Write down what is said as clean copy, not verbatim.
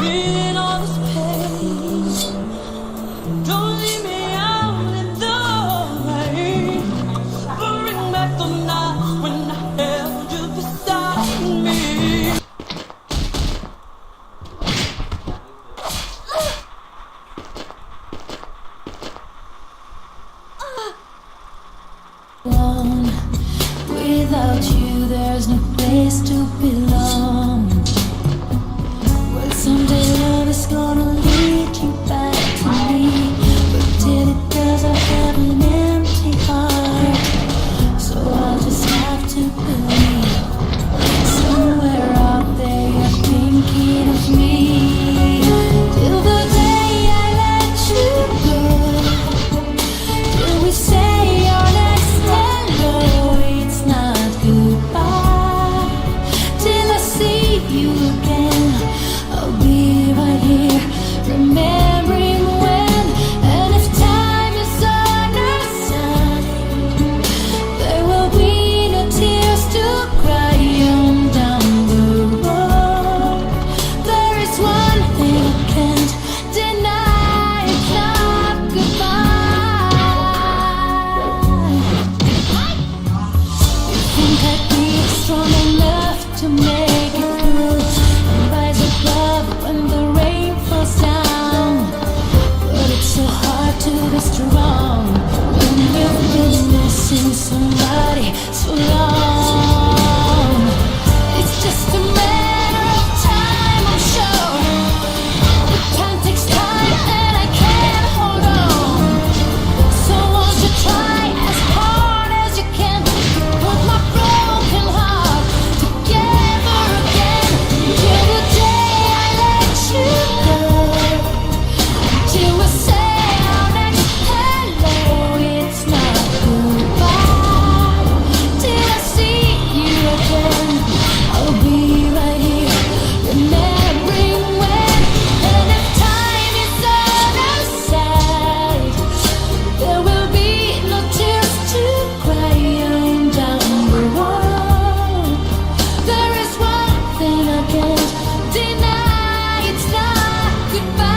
Feeling all this pain. Don't leave me out in the rain. Bring back the night when I held you beside me. Alone, without you, there's no place to belong. Well, someday love is gonna lead you back to me, but till it does, I have an empty heart. So I'll just have to believe somewhere out there you're thinking of me. Till the day I let you go, till we say our next hello, it's not goodbye. Till I see you again, I'll be right here, remembering when. And if time is on our side, there will be no tears to cry on down the road. There is one thing I can't deny, it's not goodbye. You think I'd be strong enough to make it through and rise above when the rain falls down? But it's so hard to be strong when you've been missing somebody so long. It's just a matter of time, I'm sure. But time takes time and I can't hold on. So won't you try as hard as you can to put my broken heart together again? Till the day I let you go, till we say our next hello, it's not goodbye. Till I see you again, I'll be right here, remembering when. And if time is on our side, there will be no tears to cry on down the road. There is one thing I can't deny, it's not goodbye.